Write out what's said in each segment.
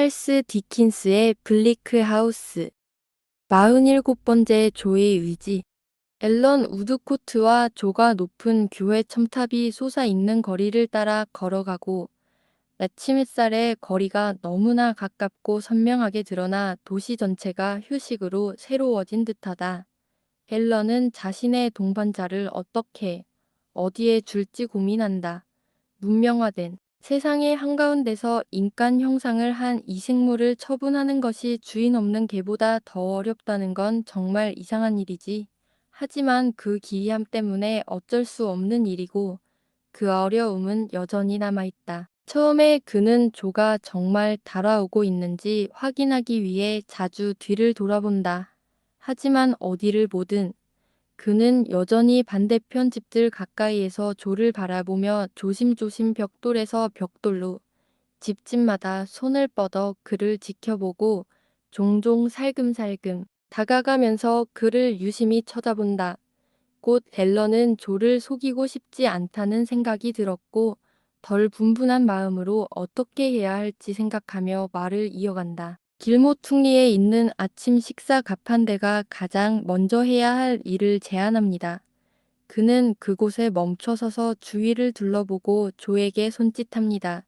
찰스 디킨스의 블리크 하우스. 47번째 조의 의지. 앨런 우드코트와 조가 높은 교회 첨탑이 솟아있는 거리를 따라 걸어가고 아침 햇살에 거리가 너무나 가깝고 선명하게 드러나 도시 전체가 휴식으로 새로워진 듯하다. 앨런은 자신의 동반자를 어떻게, 어디에 줄지 고민한다. 문명화된 세상의 한가운데서 인간 형상을 한 이생물을 처분하는 것이 주인 없는 개보다 더 어렵다는 건 정말 이상한 일이지. 하지만 그 기이함 때문에 어쩔 수 없는 일이고 그 어려움은 여전히 남아있다. 처음에 그는 조가 정말 달아오고 있는지 확인하기 위해 자주 뒤를 돌아본다. 하지만 어디를 보든 그는 여전히 반대편 집들 가까이에서 조를 바라보며 조심조심 벽돌에서 벽돌로 집집마다 손을 뻗어 그를 지켜보고 종종 살금살금 다가가면서 그를 유심히 쳐다본다. 곧 앨런은 조를 속이고 싶지 않다는 생각이 들었고 덜 분분한 마음으로 어떻게 해야 할지 생각하며 말을 이어간다. 길모퉁리에 있는 아침 식사 가판대가 가장 먼저 해야 할 일을 제안합니다. 그는 그곳에 멈춰서서 주위를 둘러보고 조에게 손짓합니다.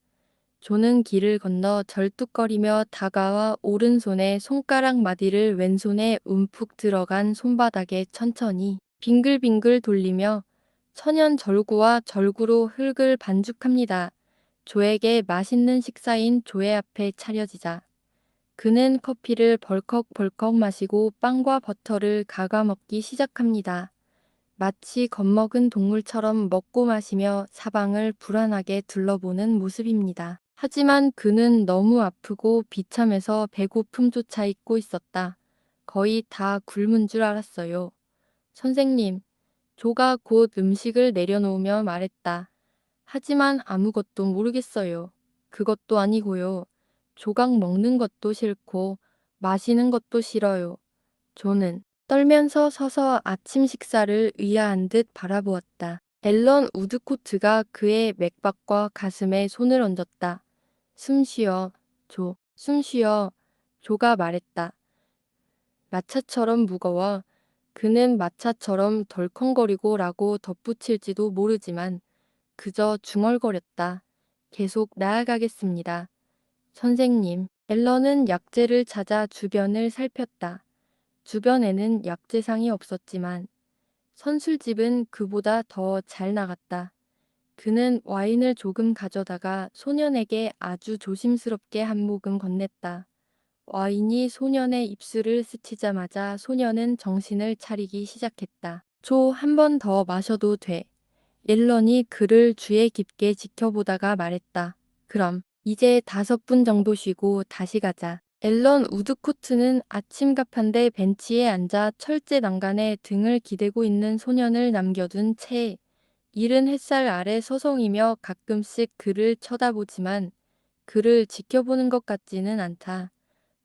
조는 길을 건너 절뚝거리며 다가와 오른손에 손가락 마디를 왼손에 움푹 들어간 손바닥에 천천히 빙글빙글 돌리며 천연 절구와 절구로 흙을 반죽합니다. 조에게 맛있는 식사인 조의 앞에 차려지자 그는 커피를 벌컥벌컥 마시고 빵과 버터를 갉아먹기 시작합니다. 마치 겁먹은 동물처럼 먹고 마시며 사방을 불안하게 둘러보는 모습입니다. 하지만 그는 너무 아프고 비참해서 배고픔조차 잊고 있었다. 거의 다 굶은 줄 알았어요. 선생님, 조가 곧 음식을 내려놓으며 말했다. 하지만 아무것도 모르겠어요. 그것도 아니고요. 조각 먹는 것도 싫고 마시는 것도 싫어요. 조는 떨면서 서서 아침 식사를 의아한 듯 바라보았다. 앨런 우드코트가 그의 맥박과 가슴에 손을 얹었다. 숨 쉬어, 조. 숨 쉬어. 조가 말했다. 마차처럼 무거워. 그는 마차처럼 덜컹거리고 라고 덧붙일지도 모르지만 그저 중얼거렸다. 계속 나아가겠습니다. 선생님, 앨런은 약재를 찾아 주변을 살폈다. 주변에는 약재상이 없었지만 선술집은 그보다 더 잘 나갔다. 그는 와인을 조금 가져다가 소년에게 아주 조심스럽게 한 모금 건넸다. 와인이 소년의 입술을 스치자마자 소년은 정신을 차리기 시작했다. 조 한 번 더 마셔도 돼. 앨런이 그를 주의 깊게 지켜보다가 말했다. 그럼 이제 5분 정도 쉬고 다시 가자. 앨런 우드코트는 아침 가판대 벤치에 앉아 철제 난간에 등을 기대고 있는 소년을 남겨둔 채 이른 햇살 아래 서성이며 가끔씩 그를 쳐다보지만 그를 지켜보는 것 같지는 않다.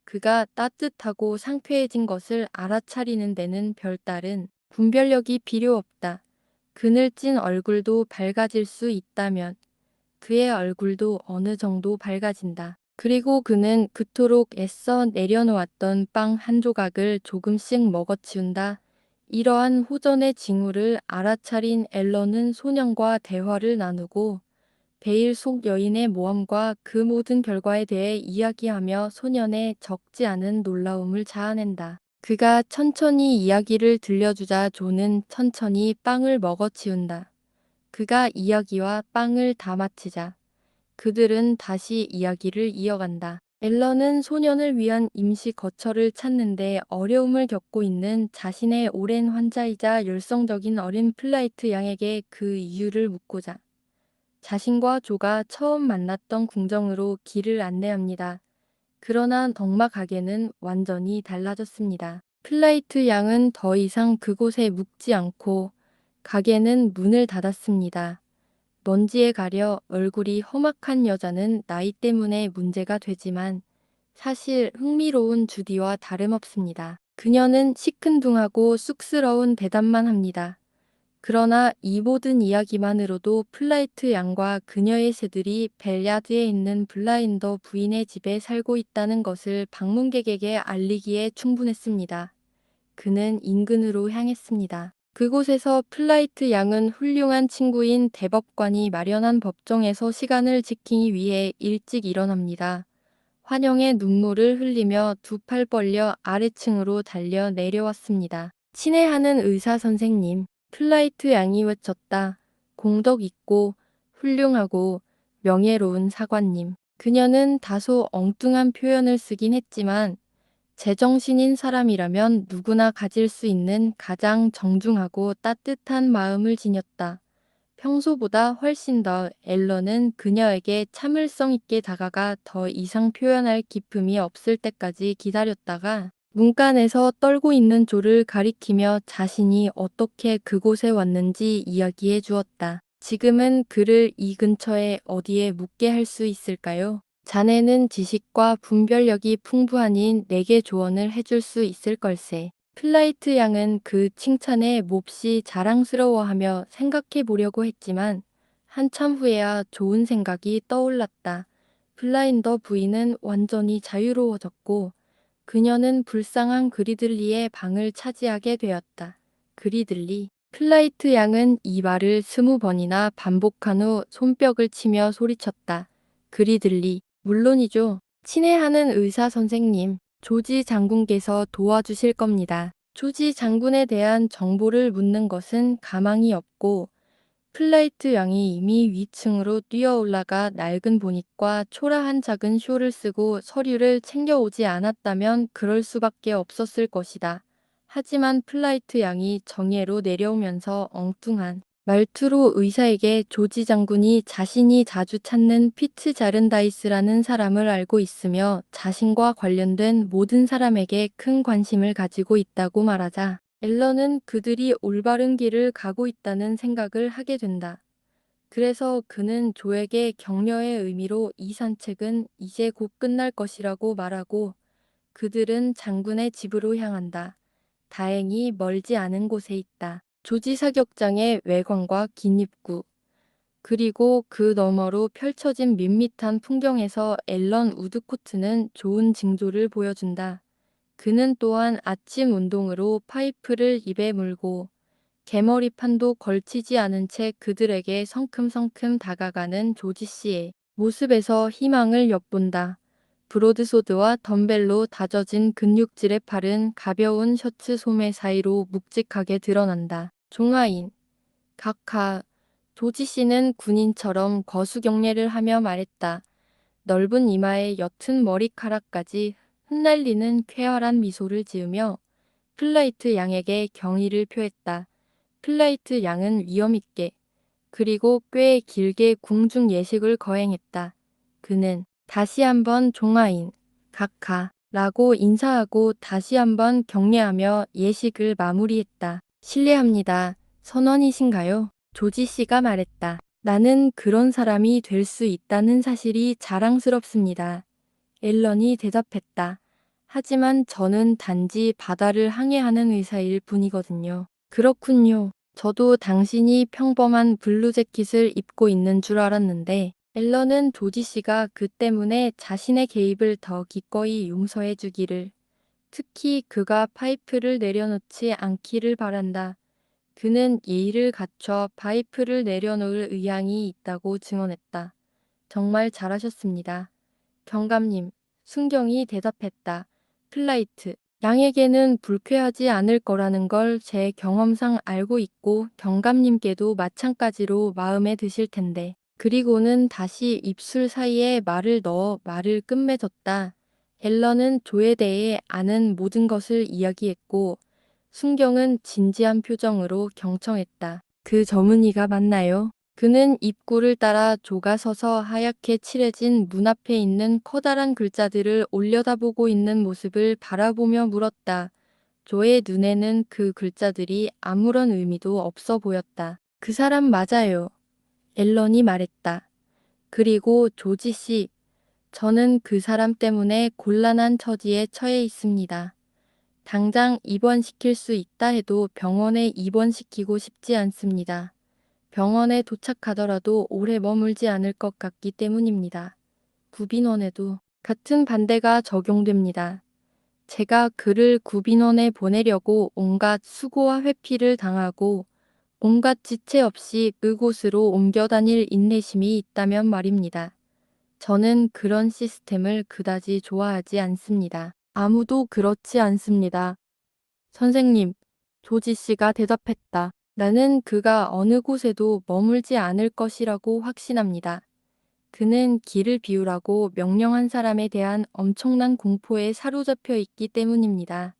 그가 따뜻하고 상쾌해진 것을 알아차리는 데는 별다른 분별력이 필요 없다. 그늘진 얼굴도 밝아질 수 있다면 그의 얼굴도 어느 정도 밝아진다. 그리고 그는 그토록 애써 내려놓았던 빵 한 조각을 조금씩 먹어치운다. 이러한 호전의 징후를 알아차린 앨런은 소년과 대화를 나누고 베일 속 여인의 모험과 그 모든 결과에 대해 이야기하며 소년의 적지 않은 놀라움을 자아낸다. 그가 천천히 이야기를 들려주자 조는 천천히 빵을 먹어치운다. 그가 이야기와 빵을 다 마치자 그들은 다시 이야기를 이어간다. 앨런은 소년을 위한 임시 거처를 찾는데 어려움을 겪고 있는 자신의 오랜 환자이자 열성적인 어린 플라이트 양에게 그 이유를 묻고자 자신과 조가 처음 만났던 궁정으로 길을 안내합니다. 그러나 덕마 가게는 완전히 달라졌습니다. 플라이트 양은 더 이상 그곳에 묵지 않고 가게는 문을 닫았습니다. 먼지에 가려 얼굴이 험악한 여자는 나이 때문에 문제가 되지만 사실 흥미로운 주디와 다름없습니다. 그녀는 시큰둥하고 쑥스러운 대답만 합니다. 그러나 이 모든 이야기만으로도 플라이트 양과 그녀의 새들이 벨야드에 있는 블라인더 부인의 집에 살고 있다는 것을 방문객에게 알리기에 충분했습니다. 그는 인근으로 향했습니다. 그곳에서 플라이트 양은 훌륭한 친구인 대법관이 마련한 법정에서 시간을 지키기 위해 일찍 일어납니다. 환영의 눈물을 흘리며 두 팔 벌려 아래층으로 달려 내려왔습니다. 친애하는 의사 선생님, 플라이트 양이 외쳤다. 공덕 있고 훌륭하고 명예로운 사관님. 그녀는 다소 엉뚱한 표현을 쓰긴 했지만 제정신인 사람이라면 누구나 가질 수 있는 가장 정중하고 따뜻한 마음을 지녔다. 평소보다 훨씬 더 앨런은 그녀에게 참을성 있게 다가가 더 이상 표현할 기품이 없을 때까지 기다렸다가 문간에서 떨고 있는 조를 가리키며 자신이 어떻게 그곳에 왔는지 이야기해 주었다. 지금은 그를 이 근처에 어디에 묵게 할 수 있을까요? 자네는 지식과 분별력이 풍부하니 내게 조언을 해줄 수 있을 걸세. 플라이트 양은 그 칭찬에 몹시 자랑스러워하며 생각해 보려고 했지만 한참 후에야 좋은 생각이 떠올랐다. 블라인더 부인은 완전히 자유로워졌고 그녀는 불쌍한 그리들리의 방을 차지하게 되었다. 그리들리. 플라이트 양은 이 말을 20번이나 반복한 후 손뼉을 치며 소리쳤다. 그리들리. 물론이죠. 친애하는 의사 선생님. 조지 장군께서 도와주실 겁니다. 조지 장군에 대한 정보를 묻는 것은 가망이 없고 플라이트 양이 이미 위층으로 뛰어 올라가 낡은 보닛과 초라한 작은 쇼를 쓰고 서류를 챙겨오지 않았다면 그럴 수밖에 없었을 것이다. 하지만 플라이트 양이 정예로 내려오면서 엉뚱한 말투로 의사에게 조지 장군이 자신이 자주 찾는 피트 자른다이스라는 사람을 알고 있으며 자신과 관련된 모든 사람에게 큰 관심을 가지고 있다고 말하자 앨런은 그들이 올바른 길을 가고 있다는 생각을 하게 된다. 그래서 그는 조에게 격려의 의미로 이 산책은 이제 곧 끝날 것이라고 말하고 그들은 장군의 집으로 향한다. 다행히 멀지 않은 곳에 있다. 조지 사격장의 외관과 긴 입구, 그리고 그 너머로 펼쳐진 밋밋한 풍경에서 앨런 우드코트는 좋은 징조를 보여준다. 그는 또한 아침 운동으로 파이프를 입에 물고 개머리판도 걸치지 않은 채 그들에게 성큼성큼 다가가는 조지 씨의 모습에서 희망을 엿본다. 브로드소드와 덤벨로 다져진 근육질의 팔은 가벼운 셔츠 소매 사이로 묵직하게 드러난다. 종아인, 각하, 조지 씨는 군인처럼 거수경례를 하며 말했다. 넓은 이마에 옅은 머리카락까지 흩날리는 쾌활한 미소를 지으며 플라이트 양에게 경의를 표했다. 플라이트 양은 위엄있게 그리고 꽤 길게 궁중 예식을 거행했다. 그는 다시 한번 종아인, 각하 라고 인사하고 다시 한번 경례하며 예식을 마무리했다. 실례합니다. 선원이신가요? 조지 씨가 말했다. 나는 그런 사람이 될 수 있다는 사실이 자랑스럽습니다. 앨런이 대답했다. 하지만 저는 단지 바다를 항해하는 의사일 뿐이거든요. 그렇군요. 저도 당신이 평범한 블루 재킷을 입고 있는 줄 알았는데 앨런은 조지 씨가 그 때문에 자신의 개입을 더 기꺼이 용서해 주기를, 특히 그가 파이프를 내려놓지 않기를 바란다. 그는 예의를 갖춰 파이프를 내려놓을 의향이 있다고 증언했다. 정말 잘하셨습니다. 경감님, 순경이 대답했다. 플라이트, 양에게는 불쾌하지 않을 거라는 걸 제 경험상 알고 있고 경감님께도 마찬가지로 마음에 드실 텐데. 그리고는 다시 입술 사이에 말을 넣어 말을 끝맺었다. 앨런은 조에 대해 아는 모든 것을 이야기했고 순경은 진지한 표정으로 경청했다. 그 젊은이가 맞나요? 그는 입구를 따라 조가 서서 하얗게 칠해진 문 앞에 있는 커다란 글자들을 올려다보고 있는 모습을 바라보며 물었다. 조의 눈에는 그 글자들이 아무런 의미도 없어 보였다. 그 사람 맞아요. 앨런이 말했다. 그리고 조지 씨, 저는 그 사람 때문에 곤란한 처지에 처해 있습니다. 당장 입원시킬 수 있다 해도 병원에 입원시키고 싶지 않습니다. 병원에 도착하더라도 오래 머물지 않을 것 같기 때문입니다. 구빈원에도 같은 반대가 적용됩니다. 제가 그를 구빈원에 보내려고 온갖 수고와 회피를 당하고 온갖 지체 없이 그곳으로 옮겨 다닐 인내심이 있다면 말입니다. 저는 그런 시스템을 그다지 좋아하지 않습니다. 아무도 그렇지 않습니다. 선생님, 조지 씨가 대답했다. 나는 그가 어느 곳에도 머물지 않을 것이라고 확신합니다. 그는 길을 비우라고 명령한 사람에 대한 엄청난 공포에 사로잡혀 있기 때문입니다.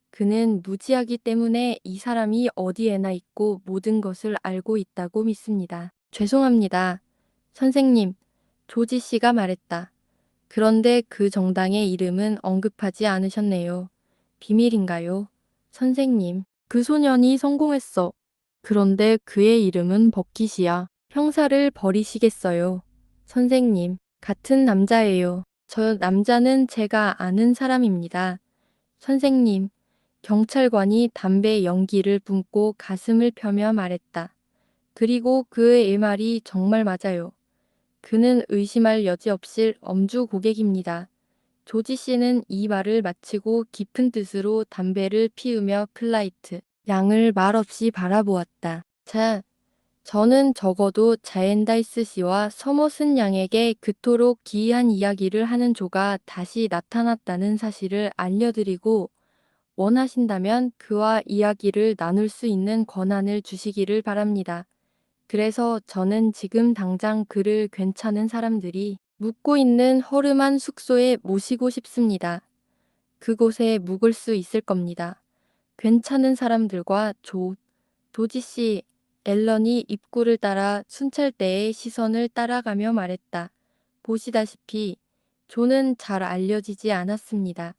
그는 무지하기 때문에 이 사람이 어디에나 있고 모든 것을 알고 있다고 믿습니다. 죄송합니다. 선생님, 조지 씨가 말했다. 그런데 그 정당의 이름은 언급하지 않으셨네요. 비밀인가요? 선생님, 그 소년이 성공했어. 그런데 그의 이름은 버킷이야. 형사를 버리시겠어요? 선생님, 같은 남자예요. 저 남자는 제가 아는 사람입니다. 선생님, 경찰관이 담배 연기를 뿜고 가슴을 펴며 말했다. 그리고 그의 말이 정말 맞아요. 그는 의심할 여지 없이 엄주 고객입니다. 조지 씨는 이 말을 마치고 깊은 뜻으로 담배를 피우며 플라이트 양을 말없이 바라보았다. 자, 저는 적어도 자엔다이스 씨와 서머슨 양에게 그토록 기이한 이야기를 하는 조가 다시 나타났다는 사실을 알려드리고 원하신다면 그와 이야기를 나눌 수 있는 권한을 주시기를 바랍니다. 그래서 저는 지금 당장 그를 괜찮은 사람들이 묵고 있는 허름한 숙소에 모시고 싶습니다. 그곳에 묵을 수 있을 겁니다. 괜찮은 사람들과 도지 씨, 앨런이 입구를 따라 순찰대의 시선을 따라가며 말했다. 보시다시피 조는 잘 알려지지 않았습니다.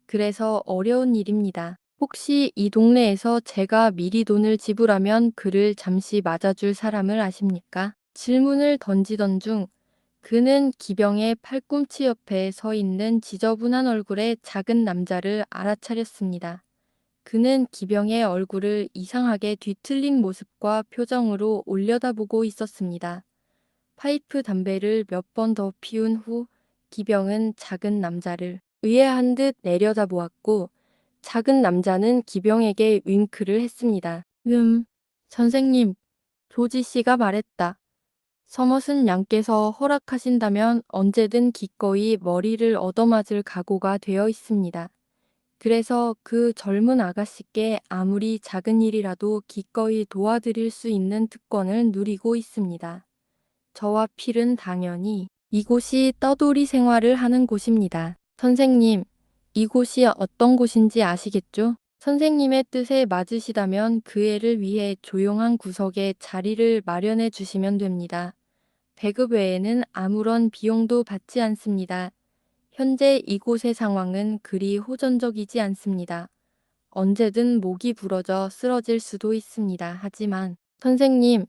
그래서 어려운 일입니다. 혹시 이 동네에서 제가 미리 돈을 지불하면 그를 잠시 맞아줄 사람을 아십니까? 질문을 던지던 중 그는 기병의 팔꿈치 옆에 서 있는 지저분한 얼굴의 작은 남자를 알아차렸습니다. 그는 기병의 얼굴을 이상하게 뒤틀린 모습과 표정으로 올려다보고 있었습니다. 파이프 담배를 몇 번 더 피운 후 기병은 작은 남자를 의아한 듯 내려다보았고 작은 남자는 기병에게 윙크를 했습니다. 선생님, 조지 씨가 말했다. 서머슨 양께서 허락하신다면 언제든 기꺼이 머리를 얻어맞을 각오가 되어 있습니다. 그래서 그 젊은 아가씨께 아무리 작은 일이라도 기꺼이 도와드릴 수 있는 특권을 누리고 있습니다. 저와 필은 당연히 이곳이 떠돌이 생활을 하는 곳입니다. 선생님, 이곳이 어떤 곳인지 아시겠죠? 선생님의 뜻에 맞으시다면 그 애를 위해 조용한 구석에 자리를 마련해 주시면 됩니다. 배급 외에는 아무런 비용도 받지 않습니다. 현재 이곳의 상황은 그리 호전적이지 않습니다. 언제든 목이 부러져 쓰러질 수도 있습니다. 하지만 선생님,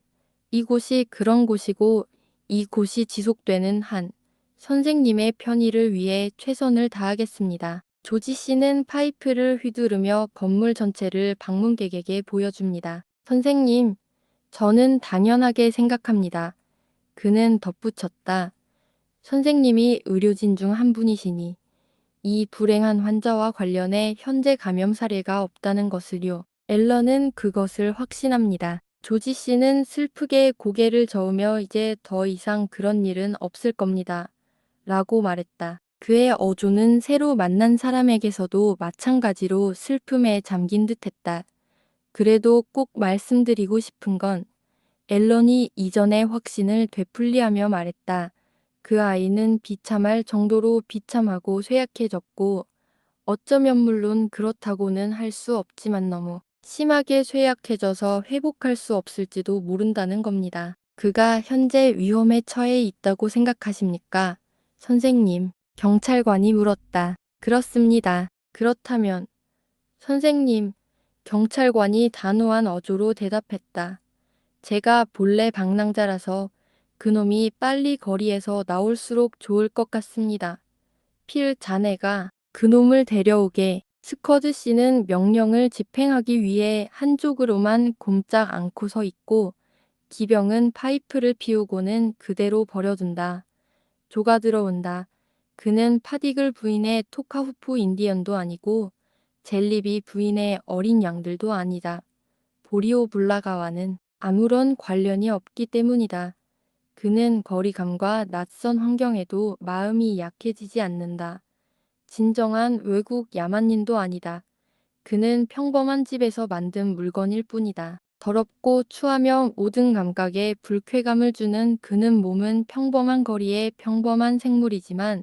이곳이 그런 곳이고 이 곳이 지속되는 한 선생님의 편의를 위해 최선을 다하겠습니다. 조지 씨는 파이프를 휘두르며 건물 전체를 방문객에게 보여줍니다. 선생님, 저는 당연하게 생각합니다. 그는 덧붙였다. 선생님이 의료진 중 한 분이시니 이 불행한 환자와 관련해 현재 감염 사례가 없다는 것을요. 앨런은 그것을 확신합니다. 조지 씨는 슬프게 고개를 저으며 이제 더 이상 그런 일은 없을 겁니다. 라고 말했다. 그의 어조는 새로 만난 사람에게서도 마찬가지로 슬픔에 잠긴 듯했다. 그래도 꼭 말씀드리고 싶은 건 앨런이 이전의 확신을 되풀이하며 말했다. 그 아이는 비참할 정도로 비참하고 쇠약해졌고 어쩌면 물론 그렇다고는 할 수 없지만 너무 심하게 쇠약해져서 회복할 수 없을지도 모른다는 겁니다. 그가 현재 위험에 처해 있다고 생각하십니까? 선생님, 경찰관이 물었다. 그렇습니다. 그렇다면 선생님, 경찰관이 단호한 어조로 대답했다. 제가 본래 방랑자라서 그놈이 빨리 거리에서 나올수록 좋을 것 같습니다. 필 자네가 그놈을 데려오게 스커드 씨는 명령을 집행하기 위해 한쪽으로만 꼼짝 않고 서 있고 기병은 파이프를 피우고는 그대로 버려둔다. 조가 들어온다. 그는 파디글 부인의 토카후프 인디언도 아니고 젤리비 부인의 어린 양들도 아니다. 보리오 블라가와는 아무런 관련이 없기 때문이다. 그는 거리감과 낯선 환경에도 마음이 약해지지 않는다. 진정한 외국 야만인도 아니다. 그는 평범한 집에서 만든 물건일 뿐이다. 더럽고 추하며 모든 감각에 불쾌감을 주는 그는 몸은 평범한 거리의 평범한 생물이지만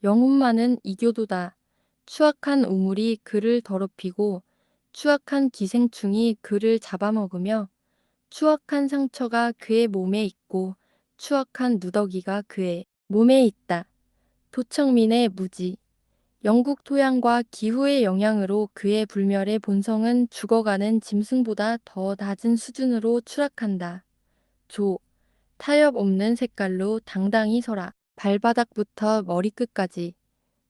영혼만은 이교도다. 추악한 우물이 그를 더럽히고 추악한 기생충이 그를 잡아먹으며 추악한 상처가 그의 몸에 있고 추악한 누더기가 그의 몸에 있다. 도청민의 무지. 영국 토양과 기후의 영향으로 그의 불멸의 본성은 죽어가는 짐승보다 더 낮은 수준으로 추락한다. 조. 타협 없는 색깔로 당당히 서라. 발바닥부터 머리끝까지.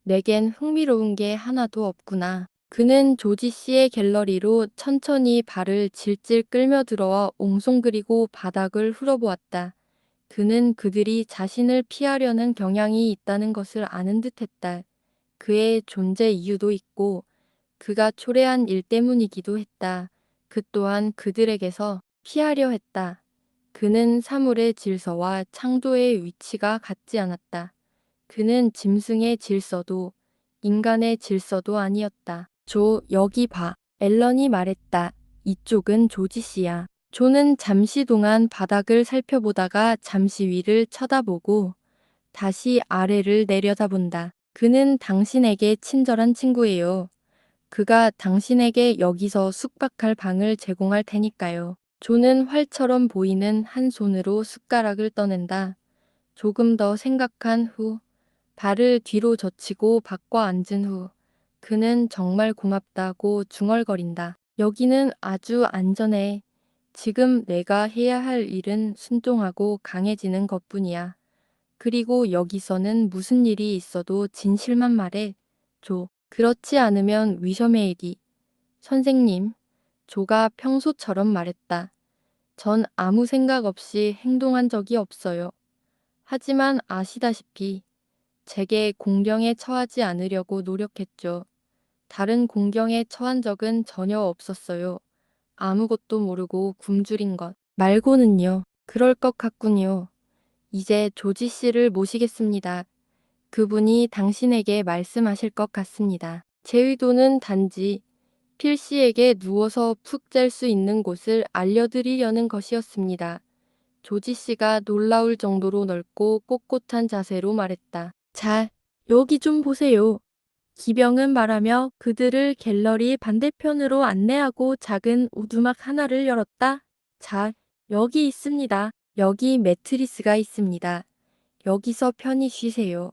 내겐 흥미로운 게 하나도 없구나. 그는 조지 씨의 갤러리로 천천히 발을 질질 끌며 들어와 옹송그리고 바닥을 훑어보았다. 그는 그들이 자신을 피하려는 경향이 있다는 것을 아는 듯했다. 그의 존재 이유도 있고 그가 초래한 일 때문이기도 했다. 그 또한 그들에게서 피하려 했다. 그는 사물의 질서와 창조의 위치가 같지 않았다. 그는 짐승의 질서도 인간의 질서도 아니었다. 조, 여기 봐. 앨런이 말했다. 이쪽은 조지 씨야. 조는 잠시 동안 바닥을 살펴보다가 잠시 위를 쳐다보고 다시 아래를 내려다본다. 그는 당신에게 친절한 친구예요. 그가 당신에게 여기서 숙박할 방을 제공할 테니까요. 조는 활처럼 보이는 한 손으로 숟가락을 떠낸다. 조금 더 생각한 후 발을 뒤로 젖히고 바꿔 앉은 후 그는 정말 고맙다고 중얼거린다. 여기는 아주 안전해. 지금 내가 해야 할 일은 순종하고 강해지는 것뿐이야. 그리고 여기서는 무슨 일이 있어도 진실만 말해. 조. 그렇지 않으면 위험해이디. 선생님. 조가 평소처럼 말했다. 전 아무 생각 없이 행동한 적이 없어요. 하지만 아시다시피 제게 공경에 처하지 않으려고 노력했죠. 다른 공경에 처한 적은 전혀 없었어요. 아무것도 모르고 굶주린 것 말고는요. 그럴 것 같군요. 이제 조지 씨를 모시겠습니다. 그분이 당신에게 말씀하실 것 같습니다. 제 의도는 단지 필 씨에게 누워서 푹 잘 수 있는 곳을 알려드리려는 것이었습니다. 조지 씨가 놀라울 정도로 넓고 꼿꼿한 자세로 말했다. 자, 여기 좀 보세요. 기병은 말하며 그들을 갤러리 반대편으로 안내하고 작은 오두막 하나를 열었다. 자, 여기 있습니다. 여기 매트리스가 있습니다. 여기서 편히 쉬세요.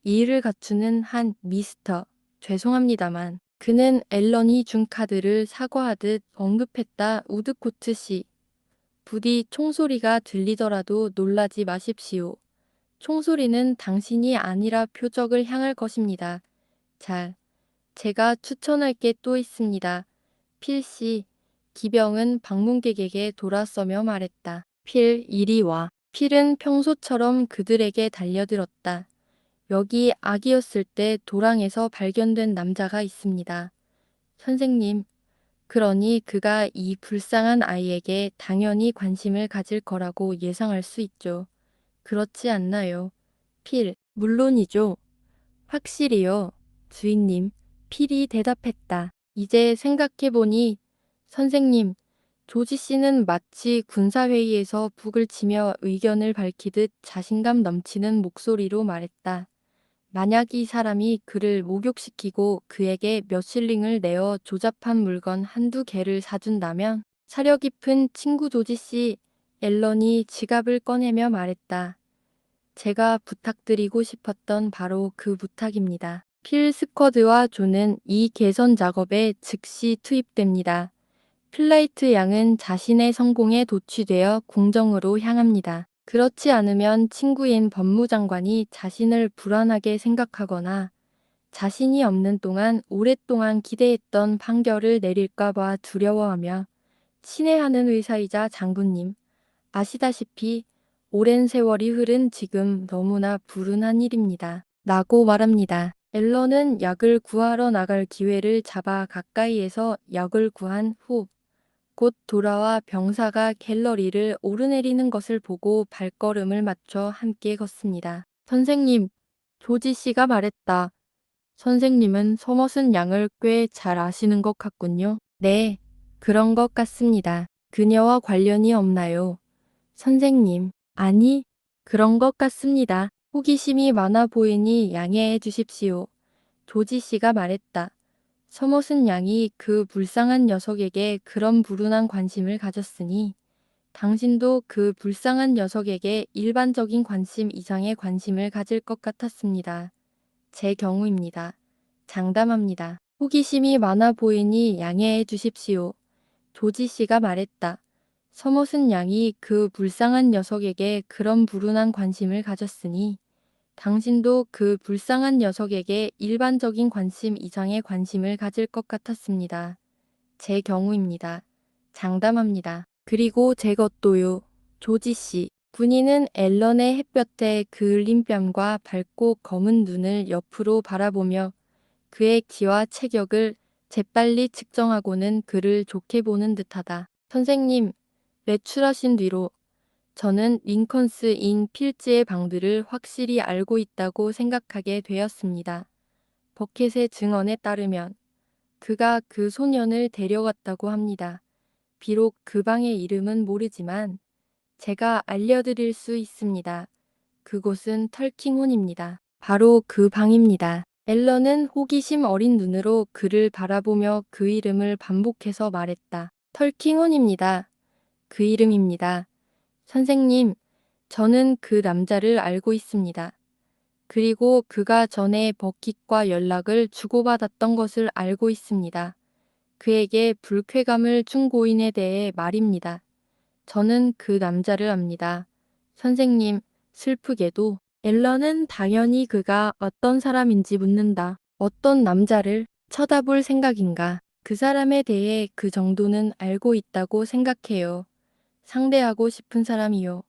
이의를 갖추는 한 미스터. 죄송합니다만. 그는 앨런이 준 카드를 사과하듯 언급했다. 우드코트 씨. 부디 총소리가 들리더라도 놀라지 마십시오. 총소리는 당신이 아니라 표적을 향할 것입니다. 잘. 제가 추천할 게 또 있습니다. 필 씨. 기병은 방문객에게 돌아서며 말했다. 필, 이리 와. 필은 평소처럼 그들에게 달려들었다. 여기 아기였을 때 도랑에서 발견된 남자가 있습니다. 선생님, 그러니 그가 이 불쌍한 아이에게 당연히 관심을 가질 거라고 예상할 수 있죠. 그렇지 않나요? 필, 물론이죠. 확실히요. 주인님, 필이 대답했다. 이제 생각해보니, 선생님, 조지 씨는 마치 군사회의에서 북을 치며 의견을 밝히듯 자신감 넘치는 목소리로 말했다. 만약 이 사람이 그를 목욕시키고 그에게 몇 실링을 내어 조잡한 물건 한두 개를 사준다면 사려 깊은 친구 조지 씨, 앨런이 지갑을 꺼내며 말했다. 제가 부탁드리고 싶었던 바로 그 부탁입니다. 필 스쿼드와 조는 이 개선 작업에 즉시 투입됩니다. 플라이트 양은 자신의 성공에 도취되어 궁정으로 향합니다. 그렇지 않으면 친구인 법무장관이 자신을 불안하게 생각하거나 자신이 없는 동안 오랫동안 기대했던 판결을 내릴까봐 두려워하며 친애하는 의사이자 장군님, 아시다시피 오랜 세월이 흐른 지금 너무나 불운한 일입니다. 라고 말합니다. 앨런은 약을 구하러 나갈 기회를 잡아 가까이에서 약을 구한 후 곧 돌아와 병사가 갤러리를 오르내리는 것을 보고 발걸음을 맞춰 함께 걷습니다. 선생님, 조지 씨가 말했다. 선생님은 서머슨 양을 꽤 잘 아시는 것 같군요. 네, 그런 것 같습니다. 그녀와 관련이 없나요? 선생님, 아니, 그런 것 같습니다. 호기심이 많아 보이니 양해해 주십시오. 조지 씨가 말했다. 서머슨 양이 그 불쌍한 녀석에게 그런 불운한 관심을 가졌으니 당신도 그 불쌍한 녀석에게 일반적인 관심 이상의 관심을 가질 것 같았습니다. 제 경우입니다. 장담합니다. 호기심이 많아 보이니 양해해 주십시오. 조지 씨가 말했다. 서머슨 양이 그 불쌍한 녀석에게 그런 불운한 관심을 가졌으니 당신도 그 불쌍한 녀석에게 일반적인 관심 이상의 관심을 가질 것 같았습니다. 제 경우입니다. 장담합니다. 그리고 제 것도요. 조지 씨. 군인은 앨런의 햇볕에 그을린 뺨과 밝고 검은 눈을 옆으로 바라보며 그의 기와 체격을 재빨리 측정하고는 그를 좋게 보는 듯하다. 선생님, 외출하신 뒤로 저는 링컨스 인 필즈의 방들을 확실히 알고 있다고 생각하게 되었습니다. 버켓의 증언에 따르면 그가 그 소년을 데려갔다고 합니다. 비록 그 방의 이름은 모르지만 제가 알려드릴 수 있습니다. 그곳은 털킹혼입니다. 바로 그 방입니다. 앨런은 호기심 어린 눈으로 그를 바라보며 그 이름을 반복해서 말했다. 털킹혼입니다. 그 이름입니다. 선생님, 저는 그 남자를 알고 있습니다. 그리고 그가 전에 버킷과 연락을 주고받았던 것을 알고 있습니다. 그에게 불쾌감을 준 고인에 대해 말입니다. 저는 그 남자를 압니다. 선생님, 슬프게도 앨런은 당연히 그가 어떤 사람인지 묻는다. 어떤 남자를 쳐다볼 생각인가? 그 사람에 대해 그 정도는 알고 있다고 생각해요. 상대하고 싶은 사람이요.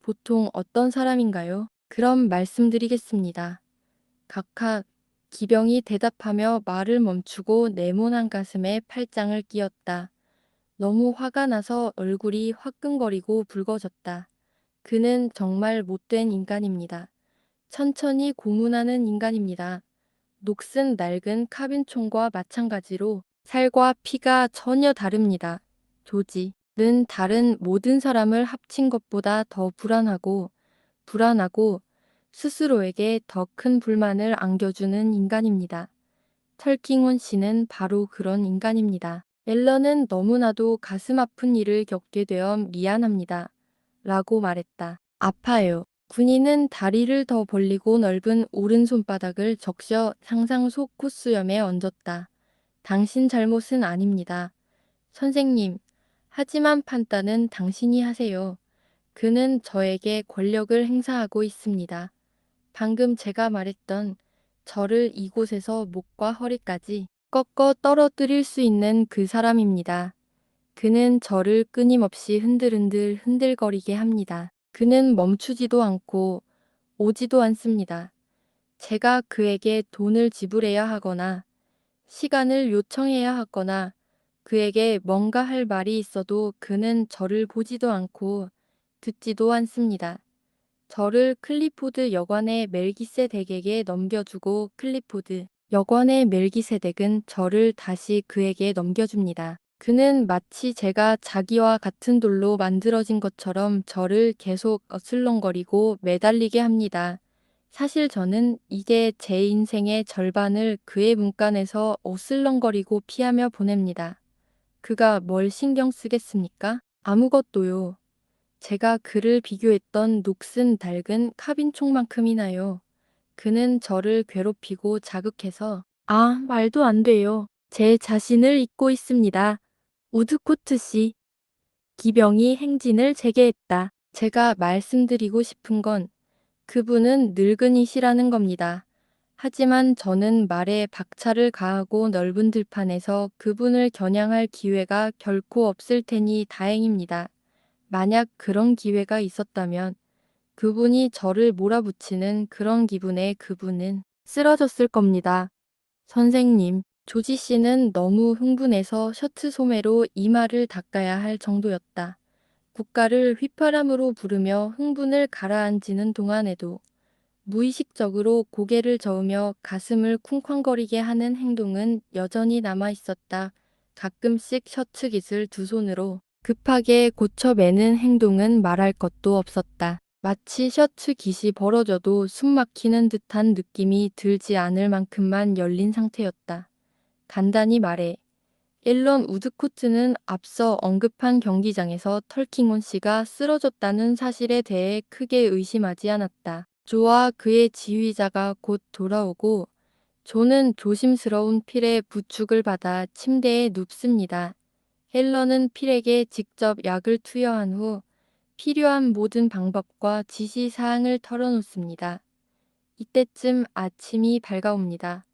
보통 어떤 사람인가요? 그럼 말씀드리겠습니다. 각하, 기병이 대답하며 말을 멈추고 네모난 가슴에 팔짱을 끼었다. 너무 화가 나서 얼굴이 화끈거리고 붉어졌다. 그는 정말 못된 인간입니다. 천천히 고문하는 인간입니다. 녹슨 낡은 카빈총과 마찬가지로 살과 피가 전혀 다릅니다. 조지는 다른 모든 사람을 합친 것보다 더 불안하고 스스로에게 더 큰 불만을 안겨주는 인간입니다. 털킹원 씨는 바로 그런 인간입니다. 앨런은 너무나도 가슴 아픈 일을 겪게 되어 미안합니다. 라고 말했다. 아파요. 군인은 다리를 더 벌리고 넓은 오른손바닥을 적셔 상상 속 콧수염에 얹었다. 당신 잘못은 아닙니다. 선생님, 하지만 판단은 당신이 하세요. 그는 저에게 권력을 행사하고 있습니다. 방금 제가 말했던 저를 이곳에서 목과 허리까지 꺾어 떨어뜨릴 수 있는 그 사람입니다. 그는 저를 끊임없이 흔들거리게 합니다. 그는 멈추지도 않고 오지도 않습니다. 제가 그에게 돈을 지불해야 하거나 시간을 요청해야 하거나 그에게 뭔가 할 말이 있어도 그는 저를 보지도 않고 듣지도 않습니다. 저를 클리포드 여관의 멜기세덱에게 넘겨주고 클리포드 여관의 멜기세덱은 저를 다시 그에게 넘겨줍니다. 그는 마치 제가 자기와 같은 돌로 만들어진 것처럼 저를 계속 어슬렁거리고 매달리게 합니다. 사실 저는 이제 제 인생의 절반을 그의 문간에서 어슬렁거리고 피하며 보냅니다. 그가 뭘 신경 쓰겠습니까? 아무것도요. 제가 그를 비교했던 녹슨 낡은 카빈총만큼이나요. 그는 저를 괴롭히고 자극해서 말도 안 돼요. 제 자신을 잊고 있습니다. 우드코트 씨. 기병이 행진을 재개했다. 제가 말씀드리고 싶은 건 그분은 늙은이시라는 겁니다. 하지만 저는 말에 박차를 가하고 넓은 들판에서 그분을 겨냥할 기회가 결코 없을 테니 다행입니다. 만약 그런 기회가 있었다면 그분이 저를 몰아붙이는 그런 기분에 그분은 쓰러졌을 겁니다. 선생님, 조지 씨는 너무 흥분해서 셔츠 소매로 이마를 닦아야 할 정도였다. 국가를 휘파람으로 부르며 흥분을 가라앉히는 동안에도 무의식적으로 고개를 저으며 가슴을 쿵쾅거리게 하는 행동은 여전히 남아 있었다. 가끔씩 셔츠 깃을 두 손으로 급하게 고쳐매는 행동은 말할 것도 없었다. 마치 셔츠 깃이 벌어져도 숨 막히는 듯한 느낌이 들지 않을 만큼만 열린 상태였다. 간단히 말해 앨런 우드코트는 앞서 언급한 경기장에서 털킹온 씨가 쓰러졌다는 사실에 대해 크게 의심하지 않았다. 조와 그의 지휘자가 곧 돌아오고 조는 조심스러운 필의 부축을 받아 침대에 눕습니다. 헬런은 필에게 직접 약을 투여한 후 필요한 모든 방법과 지시사항을 털어놓습니다. 이때쯤 아침이 밝아옵니다.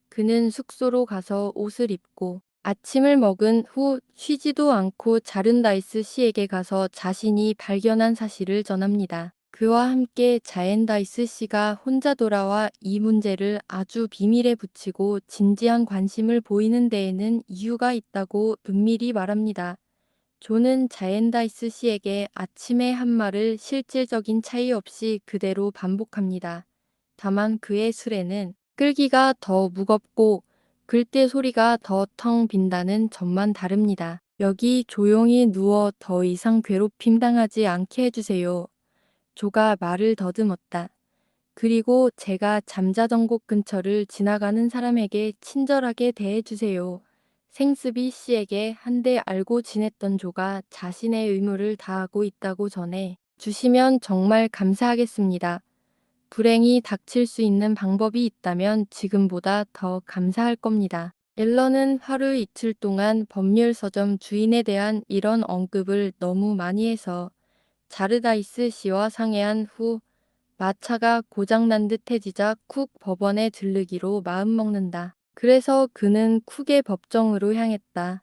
그는 숙소로 가서 옷을 입고 아침을 먹은 후 쉬지도 않고 자른다이스 씨에게 가서 자신이 발견한 사실을 전합니다. 그와 함께 자엔다이스 씨가 혼자 돌아와 이 문제를 아주 비밀에 붙이고 진지한 관심을 보이는 데에는 이유가 있다고 은밀히 말합니다. 조는 자엔다이스 씨에게 아침의 한 말을 실질적인 차이 없이 그대로 반복합니다. 다만 그의 술에는 끌기가 더 무겁고 글대 소리가 더 텅 빈다는 점만 다릅니다. 여기 조용히 누워 더 이상 괴롭힘 당하지 않게 해주세요. 조가 말을 더듬었다. 그리고 제가 잠자던 곳 근처를 지나가는 사람에게 친절하게 대해주세요. 생스비 씨에게 한데 알고 지냈던 조가 자신의 의무를 다하고 있다고 전해 주시면 정말 감사하겠습니다. 불행이 닥칠 수 있는 방법이 있다면 지금보다 더 감사할 겁니다. 앨런은 하루 이틀 동안 법률 서점 주인에 대한 이런 언급을 너무 많이 해서 자르다이스 씨와 상의한 후 마차가 고장난 듯 해지자 쿡 법원에 들르기로 마음먹는다. 그래서 그는 쿡의 법정으로 향했다.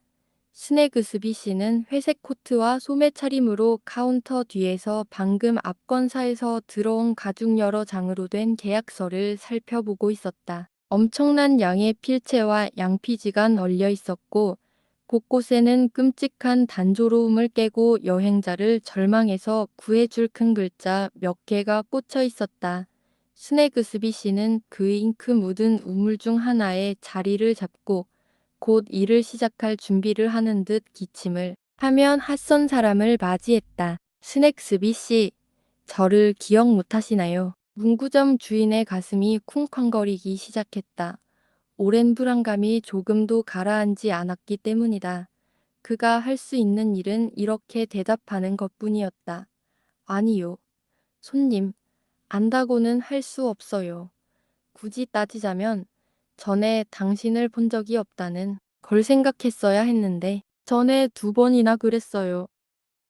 스네그스비 씨는 회색 코트와 소매 차림으로 카운터 뒤에서 방금 압권사에서 들어온 가죽 여러 장으로 된 계약서를 살펴보고 있었다. 엄청난 양의 필체와 양피지가 널려 있었고 곳곳에는 끔찍한 단조로움을 깨고 여행자를 절망에서 구해줄 큰 글자 몇 개가 꽂혀 있었다. 스네그스비 씨는 그 잉크 묻은 우물 중 하나에 자리를 잡고 곧 일을 시작할 준비를 하는 듯 기침을 하면 낯선 사람을 맞이했다. 스낵스비 씨, 저를 기억 못하시나요? 문구점 주인의 가슴이 쿵쾅거리기 시작했다. 오랜 불안감이 조금도 가라앉지 않았기 때문이다. 그가 할 수 있는 일은 이렇게 대답하는 것뿐이었다. 아니요. 손님, 안다고는 할 수 없어요. 굳이 따지자면 전에 당신을 본 적이 없다는 걸 생각했어야 했는데 전에 두 번이나 그랬어요.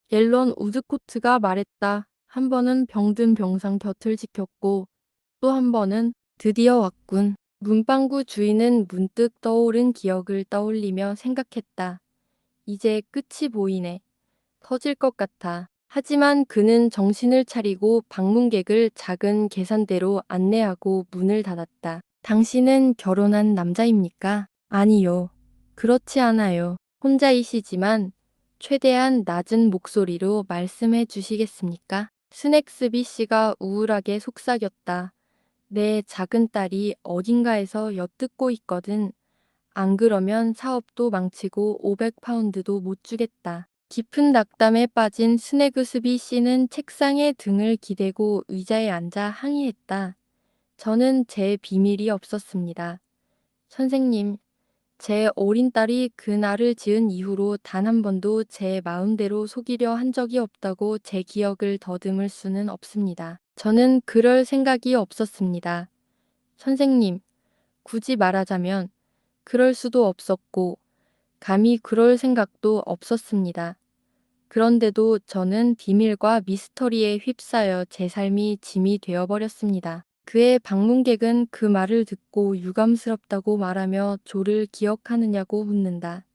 앨런 우드코트가 말했다. 한 번은 병든 병상 곁을 지켰고 또 한 번은 드디어 왔군. 문방구 주인은 문득 떠오른 기억을 떠올리며 생각했다. 이제 끝이 보이네. 터질 것 같아. 하지만 그는 정신을 차리고 방문객을 작은 계산대로 안내하고 문을 닫았다. 당신은 결혼한 남자입니까? 아니요. 그렇지 않아요. 혼자이시지만 최대한 낮은 목소리로 말씀해 주시겠습니까? 스낵스비 씨가 우울하게 속삭였다. 내 작은 딸이 어딘가에서 엿듣고 있거든. 안 그러면 사업도 망치고 500파운드도 못 주겠다. 깊은 낙담에 빠진 스네그스비 씨는 책상에 등을 기대고 의자에 앉아 항의했다. 저는 제 비밀이 없었습니다. 선생님, 제 어린 딸이 그 날을 지은 이후로 단 한 번도 제 마음대로 속이려 한 적이 없다고 제 기억을 더듬을 수는 없습니다. 저는 그럴 생각이 없었습니다. 선생님, 굳이 말하자면 그럴 수도 없었고 감히 그럴 생각도 없었습니다. 그런데도 저는 비밀과 미스터리에 휩싸여 제 삶이 짐이 되어버렸습니다. 그의 방문객은 그 말을 듣고 유감스럽다고 말하며 조를 기억하느냐고 묻는다.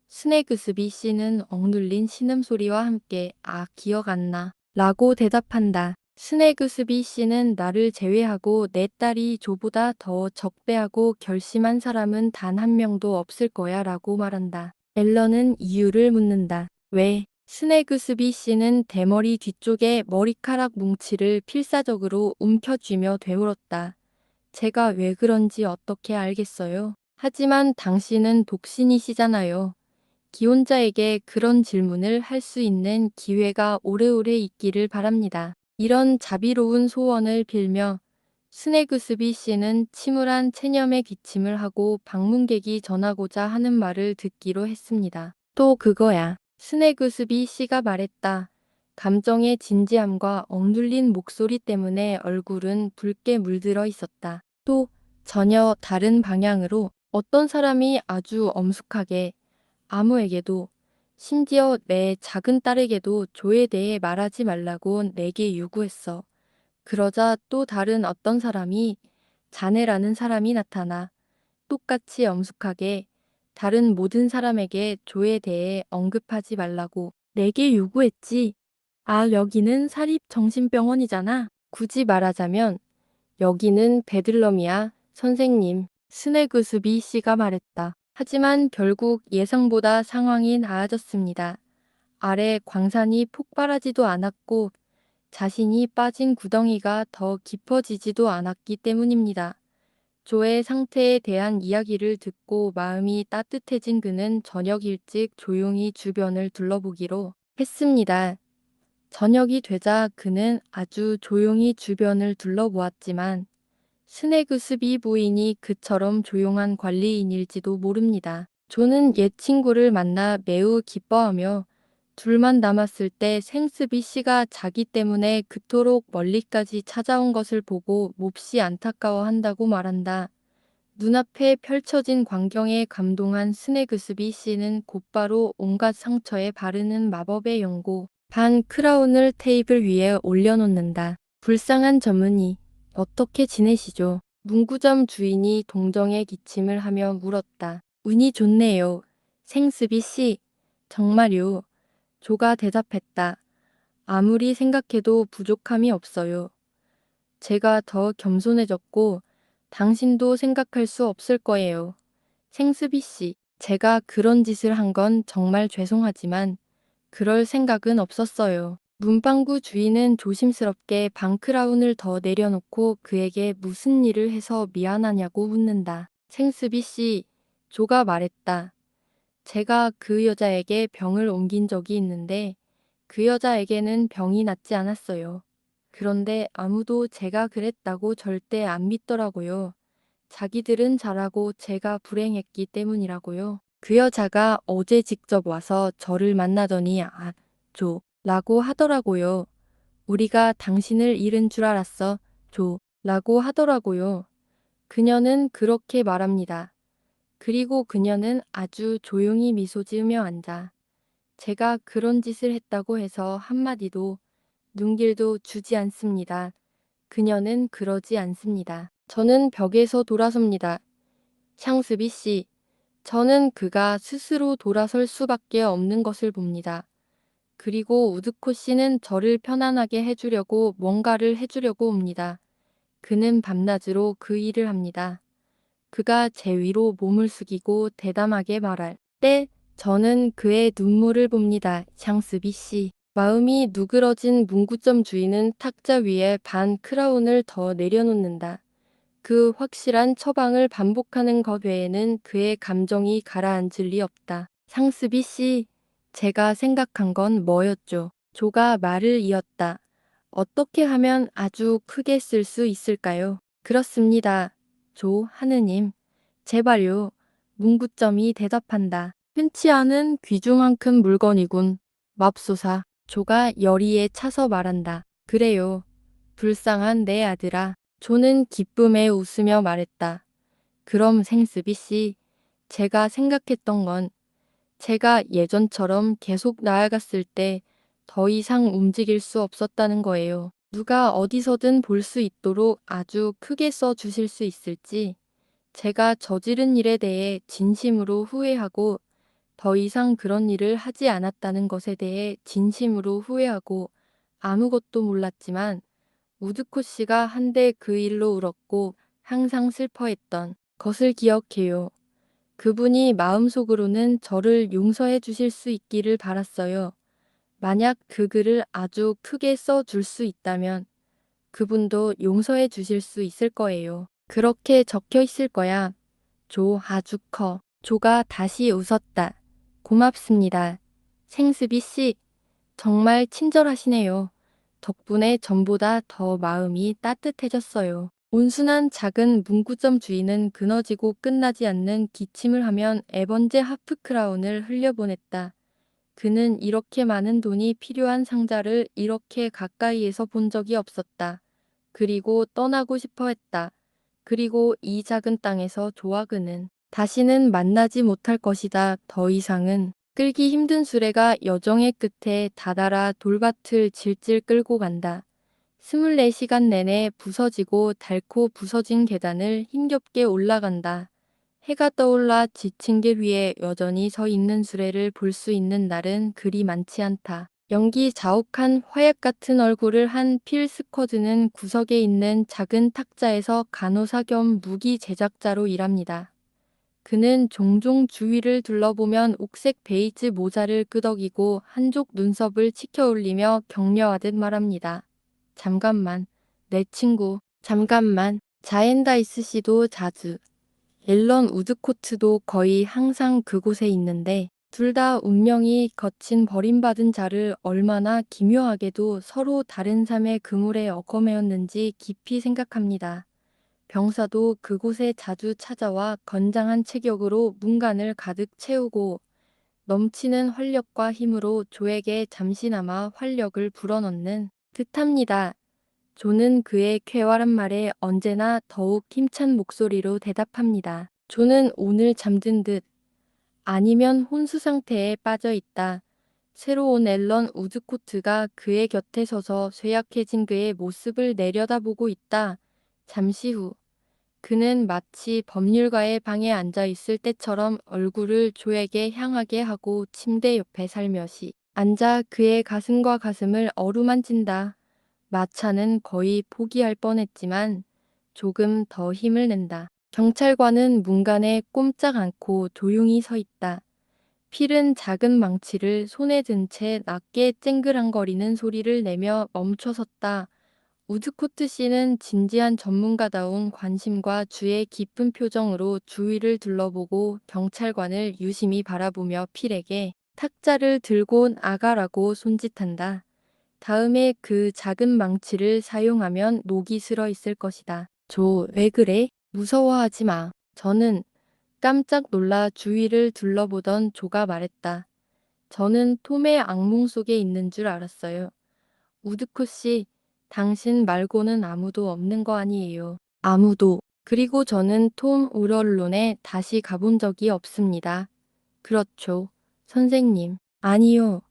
스네그스비 씨는 억눌린 신음소리와 함께 기억 안 나. 라고 대답한다. 스네그스비 씨는 나를 제외하고 내 딸이 조보다 더 적대하고 결심한 사람은 단 한 명도 없을 거야 라고 말한다. 앨런은 이유를 묻는다. 왜? 스네그스비 씨는 대머리 뒤쪽에 머리카락 뭉치를 필사적으로 움켜쥐며 되물었다. 제가 왜 그런지 어떻게 알겠어요? 하지만 당신은 독신이시잖아요. 기혼자에게 그런 질문을 할 수 있는 기회가 오래오래 있기를 바랍니다. 이런 자비로운 소원을 빌며 스네그스비 씨는 침울한 체념에 기침을 하고 방문객이 전하고자 하는 말을 듣기로 했습니다. 또 그거야. 스네그스비 씨가 말했다. 감정의 진지함과 억눌린 목소리 때문에 얼굴은 붉게 물들어 있었다. 또 전혀 다른 방향으로 어떤 사람이 아주 엄숙하게 아무에게도 심지어 내 작은 딸에게도 조에 대해 말하지 말라고 내게 요구했어. 그러자 또 다른 어떤 사람이 자네라는 사람이 나타나 똑같이 엄숙하게 다른 모든 사람에게 조에 대해 언급하지 말라고 내게 요구했지. 여기는 사립정신병원이잖아. 굳이 말하자면 여기는 베들럼이야, 선생님. 스네그스비 씨가 말했다. 하지만 결국 예상보다 상황이 나아졌습니다. 아래 광산이 폭발하지도 않았고 자신이 빠진 구덩이가 더 깊어지지도 않았기 때문입니다. 조의 상태에 대한 이야기를 듣고 마음이 따뜻해진 그는 저녁 일찍 조용히 주변을 둘러보기로 했습니다. 저녁이 되자 그는 아주 조용히 주변을 둘러보았지만 스네그스비 부인이 그처럼 조용한 관리인일지도 모릅니다. 조는 옛 친구를 만나 매우 기뻐하며 둘만 남았을 때 생스비 씨가 자기 때문에 그토록 멀리까지 찾아온 것을 보고 몹시 안타까워한다고 말한다. 눈앞에 펼쳐진 광경에 감동한 스네그스비 씨는 곧바로 온갖 상처에 바르는 마법의 연고 반 크라운을 테이블 위에 올려놓는다. 불쌍한 젊은이, 어떻게 지내시죠? 문구점 주인이 동정의 기침을 하며 물었다. 운이 좋네요. 생스비 씨. 정말요. 조가 대답했다. 아무리 생각해도 부족함이 없어요. 제가 더 겸손해졌고 당신도 생각할 수 없을 거예요. 생스비 씨, 제가 그런 짓을 한 건 정말 죄송하지만 그럴 생각은 없었어요. 문방구 주인은 조심스럽게 방크라운을 더 내려놓고 그에게 무슨 일을 해서 미안하냐고 묻는다. 생스비 씨, 조가 말했다. 제가 그 여자에게 병을 옮긴 적이 있는데 그 여자에게는 병이 낫지 않았어요. 그런데 아무도 제가 그랬다고 절대 안 믿더라고요. 자기들은 잘하고 제가 불행했기 때문이라고요. 그 여자가 어제 직접 와서 저를 만나더니 조, 라고 하더라고요. 우리가 당신을 잃은 줄 알았어, 조, 라고 하더라고요. 그녀는 그렇게 말합니다. 그리고 그녀는 아주 조용히 미소 지으며 앉아. 제가 그런 짓을 했다고 해서 한마디도 눈길도 주지 않습니다. 그녀는 그러지 않습니다. 저는 벽에서 돌아섭니다. 샹스비 씨, 저는 그가 스스로 돌아설 수밖에 없는 것을 봅니다. 그리고 우드코 씨는 저를 편안하게 해주려고 뭔가를 해주려고 옵니다. 그는 밤낮으로 그 일을 합니다. 그가 제 위로 몸을 숙이고 대담하게 말할 때 저는 그의 눈물을 봅니다. 샹스비 씨. 마음이 누그러진 문구점 주인은 탁자 위에 반 크라운을 더 내려놓는다. 그 확실한 처방을 반복하는 것 외에는 그의 감정이 가라앉을 리 없다. 상스비 씨, 제가 생각한 건 뭐였죠? 조가 말을 이었다. 어떻게 하면 아주 크게 쓸 수 있을까요? 그렇습니다. 조, 하느님. 제발요. 문구점이 대답한다. 흔치 않은 귀중한 큰 물건이군. 맙소사. 조가 열의에 차서 말한다. 그래요. 불쌍한 내 아들아. 조는 기쁨에 웃으며 말했다. 그럼 생스비 씨, 제가 생각했던 건 제가 예전처럼 계속 나아갔을 때 더 이상 움직일 수 없었다는 거예요. 누가 어디서든 볼 수 있도록 아주 크게 써 주실 수 있을지 제가 저지른 일에 대해 진심으로 후회하고 더 이상 그런 일을 하지 않았다는 것에 대해 진심으로 후회하고 아무것도 몰랐지만 우드코 씨가 한데 그 일로 울었고 항상 슬퍼했던 것을 기억해요. 그분이 마음속으로는 저를 용서해 주실 수 있기를 바랐어요. 만약 그 글을 아주 크게 써 줄 수 있다면 그분도 용서해 주실 수 있을 거예요. 그렇게 적혀 있을 거야. 조 아주 커. 조가 다시 웃었다. 고맙습니다. 생수비 씨, 정말 친절하시네요. 덕분에 전보다 더 마음이 따뜻해졌어요. 온순한 작은 문구점 주인은 그너지고 끝나지 않는 기침을 하면 에번제 하프 크라운을 흘려보냈다. 그는 이렇게 많은 돈이 필요한 상자를 이렇게 가까이에서 본 적이 없었다. 그리고 떠나고 싶어 했다. 그리고 이 작은 땅에서 조와 그는 다시는 만나지 못할 것이다. 더 이상은 끌기 힘든 수레가 여정의 끝에 다다라 돌밭을 질질 끌고 간다. 24시간 내내 부서지고 닳고 부서진 계단을 힘겹게 올라간다. 해가 떠올라 지친 길 위에 여전히 서 있는 수레를 볼 수 있는 날은 그리 많지 않다. 연기 자욱한 화약 같은 얼굴을 한 필 스쿼드는 구석에 있는 작은 탁자에서 간호사 겸 무기 제작자로 일합니다. 그는 종종 주위를 둘러보면 옥색 베이지 모자를 끄덕이고 한쪽 눈썹을 치켜 올리며 격려하듯 말합니다. 잠깐만, 내 친구, 잠깐만, 자엔다이스 씨도 자주, 앨런 우드코트도 거의 항상 그곳에 있는데 둘 다 운명이 거친 버림받은 자를 얼마나 기묘하게도 서로 다른 삶의 그물에 얽어매었는지 깊이 생각합니다. 병사도 그곳에 자주 찾아와 건장한 체격으로 문간을 가득 채우고 넘치는 활력과 힘으로 조에게 잠시나마 활력을 불어넣는 듯합니다. 조는 그의 쾌활한 말에 언제나 더욱 힘찬 목소리로 대답합니다. 조는 오늘 잠든 듯 아니면 혼수 상태에 빠져 있다. 새로 온 앨런 우드코트가 그의 곁에 서서 쇠약해진 그의 모습을 내려다보고 있다. 잠시 후 그는 마치 법률가의 방에 앉아 있을 때처럼 얼굴을 조에게 향하게 하고 침대 옆에 살며시 앉아 그의 가슴과 가슴을 어루만진다. 마차는 거의 포기할 뻔했지만 조금 더 힘을 낸다. 경찰관은 문간에 꼼짝 않고 조용히 서 있다. 필은 작은 망치를 손에 든 채 낮게 쨍그랑거리는 소리를 내며 멈춰섰다. 우드코트 씨는 진지한 전문가다운 관심과 주의 깊은 표정으로 주위를 둘러보고 경찰관을 유심히 바라보며 필에게 탁자를 들고 나가라고 손짓한다. 다음에 그 작은 망치를 사용하면 녹이 슬어 있을 것이다. 조, 왜 그래? 무서워하지 마. 저는 깜짝 놀라 주위를 둘러보던 조가 말했다. 저는 톰의 악몽 속에 있는 줄 알았어요. 우드코 씨, 당신 말고는 아무도 없는 거 아니에요. 아무도. 그리고 저는 톰 우럴론에 다시 가본 적이 없습니다. 그렇죠. 선생님. 아니요.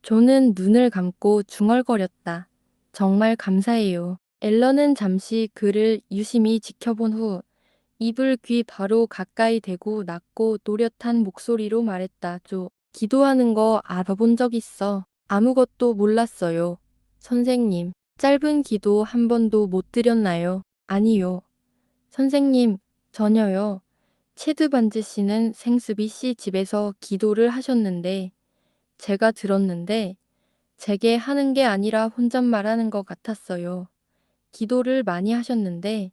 조는 눈을 감고 중얼거렸다. 정말 감사해요. 앨런은 잠시 그를 유심히 지켜본 후 입을 귀 바로 가까이 대고 낮고 노릇한 목소리로 말했다. 조, 기도하는 거 알아본 적 있어. 아무것도 몰랐어요. 선생님, 짧은 기도 한 번도 못 드렸나요? 아니요. 선생님, 전혀요. 체드 반즈 씨는 생스비 씨 집에서 기도를 하셨는데 제가 들었는데 제게 하는 게 아니라 혼잣말하는 것 같았어요. 기도를 많이 하셨는데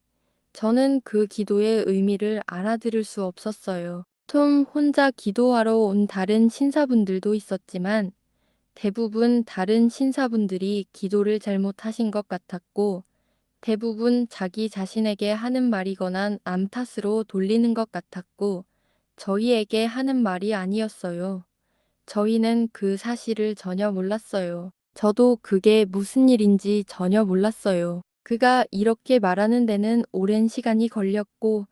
저는 그 기도의 의미를 알아들을 수 없었어요. 톰 혼자 기도하러 온 다른 신사분들도 있었지만 대부분 다른 신사분들이 기도를 잘못하신 것 같았고 대부분 자기 자신에게 하는 말이거나 남 탓으로 돌리는 것 같았고 저희에게 하는 말이 아니었어요. 저희는 그 사실을 전혀 몰랐어요. 저도 그게 무슨 일인지 전혀 몰랐어요. 그가 이렇게 말하는 데는 오랜 시간이 걸렸고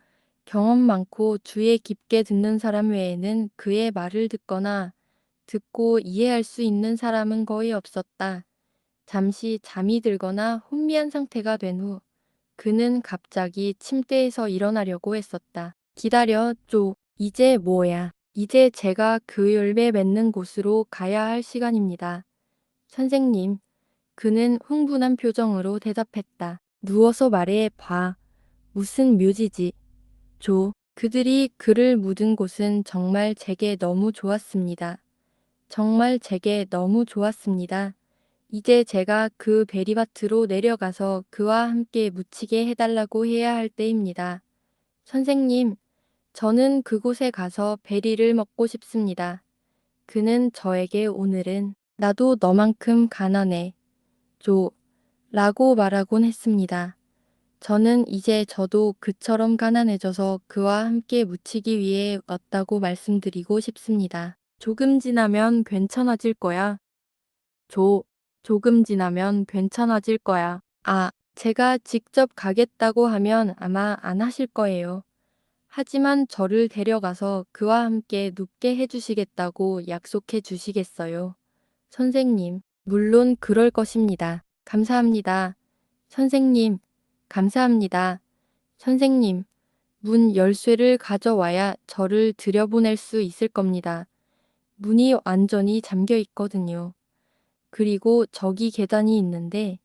경험 많고 주의 깊게 듣는 사람 외에는 그의 말을 듣거나 듣고 이해할 수 있는 사람은 거의 없었다. 잠시 잠이 들거나 혼미한 상태가 된 후 그는 갑자기 침대에서 일어나려고 했었다. 기다려, 조. 이제 뭐야? 이제 제가 그 열매 맺는 곳으로 가야 할 시간입니다. 선생님, 그는 흥분한 표정으로 대답했다. 누워서 말해 봐. 무슨 묘지지? 조. 그들이 글을 묻은 곳은 정말 제게 너무 좋았습니다. 정말 제게 너무 좋았습니다. 이제 제가 그 베리밭으로 내려가서 그와 함께 묻히게 해달라고 해야 할 때입니다. 선생님, 저는 그곳에 가서 베리를 먹고 싶습니다. 그는 저에게 오늘은 나도 너만큼 가난해. 조. 라고 말하곤 했습니다. 저는 이제 저도 그처럼 가난해져서 그와 함께 묻히기 위해 왔다고 말씀드리고 싶습니다. 조금 지나면 괜찮아질 거야. 조. 조금 지나면 괜찮아질 거야. 아, 제가 직접 가겠다고 하면 아마 안 하실 거예요. 하지만 저를 데려가서 그와 함께 눕게 해주시겠다고 약속해 주시겠어요. 선생님, 물론 그럴 것입니다. 감사합니다. 선생님, 감사합니다. 선생님, 문 열쇠를 가져와야 저를 들여보낼 수 있을 겁니다. 문이 완전히 잠겨 있거든요. 그리고 저기 계단이 있는데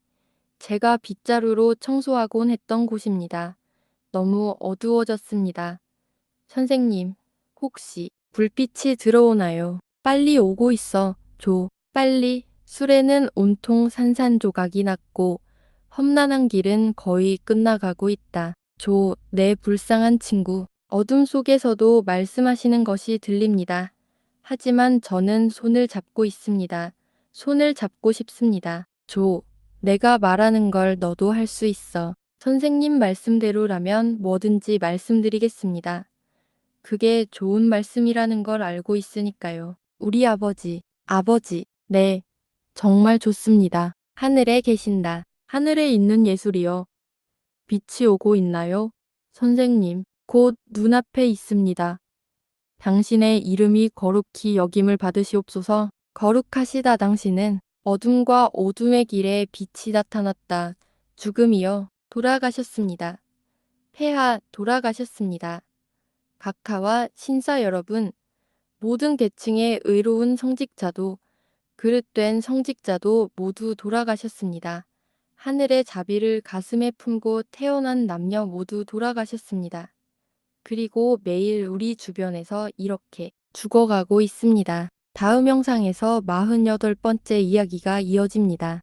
제가 빗자루로 청소하곤 했던 곳입니다. 너무 어두워졌습니다. 선생님, 혹시 불빛이 들어오나요? 빨리 오고 있어, 조. 빨리. 술에는 온통 산산조각이 났고 험난한 길은 거의 끝나가고 있다. 조, 내 불쌍한 친구. 어둠 속에서도 말씀하시는 것이 들립니다. 하지만 저는 손을 잡고 있습니다. 손을 잡고 싶습니다. 조, 내가 말하는 걸 너도 할 수 있어. 선생님 말씀대로라면 뭐든지 말씀드리겠습니다. 그게 좋은 말씀이라는 걸 알고 있으니까요. 우리 아버지, 아버지, 네, 정말 좋습니다. 하늘에 계신다. 하늘에 있는 예술이요. 빛이 오고 있나요? 선생님, 곧 눈앞에 있습니다. 당신의 이름이 거룩히 여김을 받으시옵소서. 거룩하시다 당신은 어둠과 어둠의 길에 빛이 나타났다. 죽음이여 돌아가셨습니다. 폐하 돌아가셨습니다. 각하와 신사 여러분, 모든 계층의 의로운 성직자도 그릇된 성직자도 모두 돌아가셨습니다. 하늘의 자비를 가슴에 품고 태어난 남녀 모두 돌아가셨습니다. 그리고 매일 우리 주변에서 이렇게 죽어가고 있습니다. 다음 영상에서 48번째 이야기가 이어집니다.